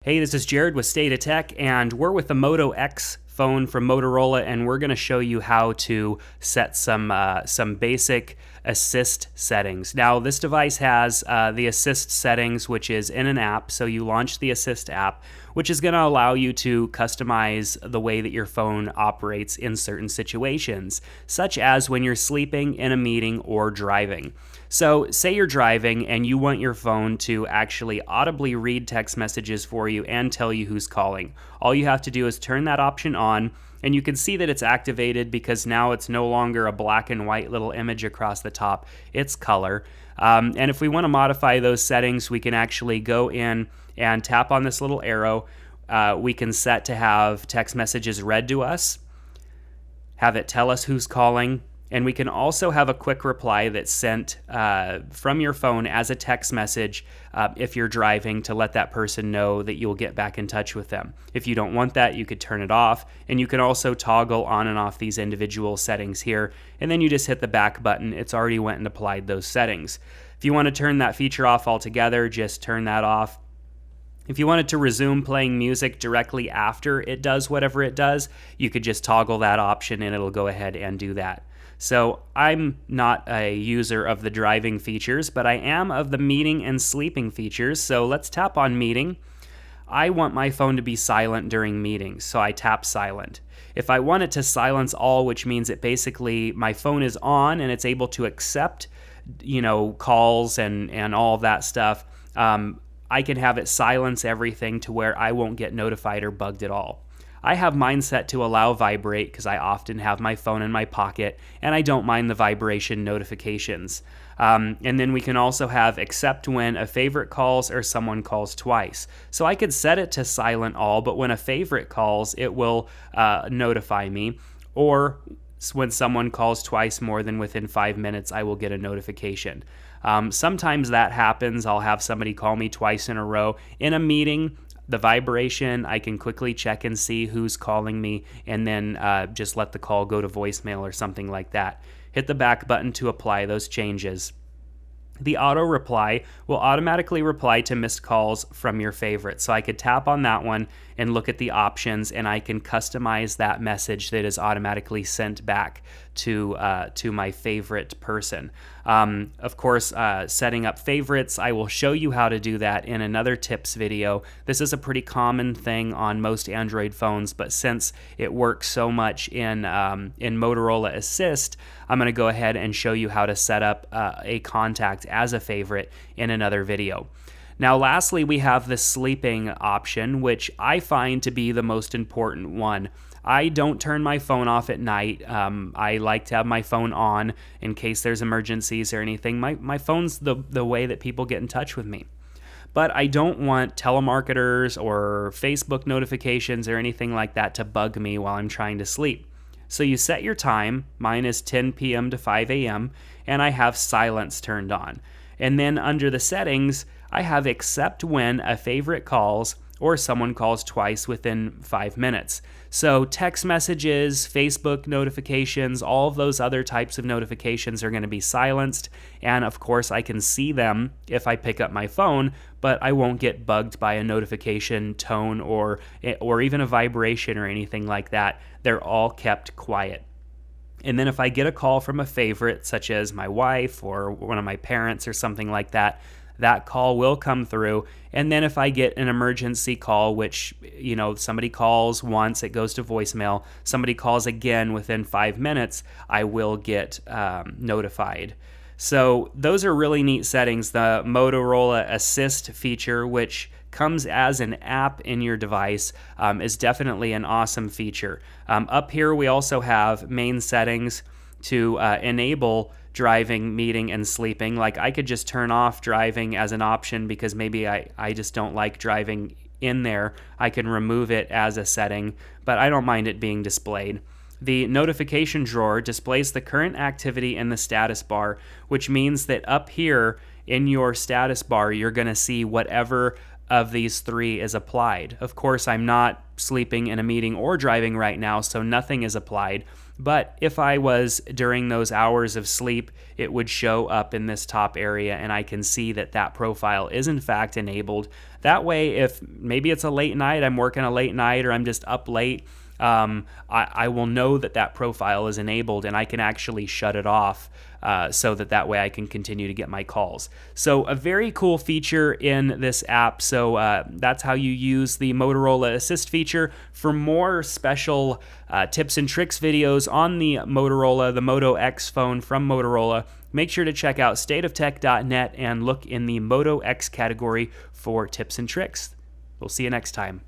Hey, this is Jared with State of Tech, and we're with the Moto X phone from Motorola, and we're going to show you how to set some basic assist settings. Now, this device has the assist settings, which is in an app. So you launch the assist app, which is going to allow you to customize the way that your phone operates in certain situations, such as when you're sleeping, in a meeting, or driving. So say you're driving and you want your phone to actually audibly read text messages for you and tell you who's calling. All you have to do is turn that option on, and you can see that it's activated because now it's no longer a black and white little image across the top, it's color. And if we want to modify those settings, we can actually go in and tap on this little arrow. We can set to have text messages read to us, have it tell us who's calling, and we can also have a quick reply that's sent from your phone as a text message if you're driving, to let that person know that you'll get back in touch with them. If you don't want that, you could turn it off, and you can also toggle on and off these individual settings here, and then you just hit the back button. It's already went and applied those settings. If you want to turn that feature off altogether, just turn that off. If you wanted to resume playing music directly after it does whatever it does, you could just toggle that option and it'll go ahead and do that. So I'm not a user of the driving features, but I am of the meeting and sleeping features. So let's tap on meeting. I want my phone to be silent during meetings, so I tap silent. If I want it to silence all, which means that basically my phone is on and it's able to accept, calls and all of that stuff, I can have it silence everything to where I won't get notified or bugged at all. I have mine set to allow vibrate because I often have my phone in my pocket and I don't mind the vibration notifications. And then we can also have except when a favorite calls or someone calls twice. So I could set it to silent all, but when a favorite calls, it will notify me. Or when someone calls twice more than within 5 minutes, I will get a notification. Sometimes that happens. I'll have somebody call me twice in a row. In a meeting, the vibration, I can quickly check and see who's calling me, and then just let the call go to voicemail or something like that. Hit the back button to apply those changes. The auto reply will automatically reply to missed calls from your favorites. So I could tap on that one and look at the options, and I can customize that message that is automatically sent back to my favorite person. Of course, setting up favorites, I will show you how to do that in another tips video. This is a pretty common thing on most Android phones, but since it works so much in Motorola Assist, I'm going to go ahead and show you how to set up a contact as a favorite in another video. Now, lastly, we have the sleeping option, which I find to be the most important one. I don't turn my phone off at night. I like to have my phone on in case there's emergencies or anything. My phone's the way that people get in touch with me. But I don't want telemarketers or Facebook notifications or anything like that to bug me while I'm trying to sleep. So you set your time. Mine is 10 p.m. to 5 a.m. and I have silence turned on. And then under the settings, I have except when a favorite calls or someone calls twice within 5 minutes. So text messages, Facebook notifications, all of those other types of notifications are going to be silenced. And of course, I can see them if I pick up my phone, but I won't get bugged by a notification tone or even a vibration or anything like that. They're all kept quiet. And then if I get a call from a favorite, such as my wife or one of my parents or something like that, that call will come through. And then if I get an emergency call, which, somebody calls once, it goes to voicemail, somebody calls again within 5 minutes, I will get notified. So those are really neat settings. The Motorola Assist feature, which comes as an app in your device, is definitely an awesome feature. Up here, we also have main settings to enable driving, meeting, and sleeping. Like I could just turn off driving as an option because maybe I just don't like driving in there. I can remove it as a setting, but I don't mind it being displayed. The notification drawer displays the current activity in the status bar, which means that up here in your status bar, you're going to see whatever of these three is applied. Of course, I'm not sleeping in a meeting or driving right now, so nothing is applied. But if I was during those hours of sleep, it would show up in this top area, and I can see that that profile is in fact enabled. That way, if maybe it's a late night, I'm working a late night, or I'm just up late, I will know that that profile is enabled, and I can actually shut it off so that way I can continue to get my calls. So a very cool feature in this app. So that's how you use the Motorola Assist feature. For more special tips and tricks videos on the Motorola, the Moto X phone from Motorola, make sure to check out stateoftech.net and look in the Moto X category for tips and tricks. We'll see you next time.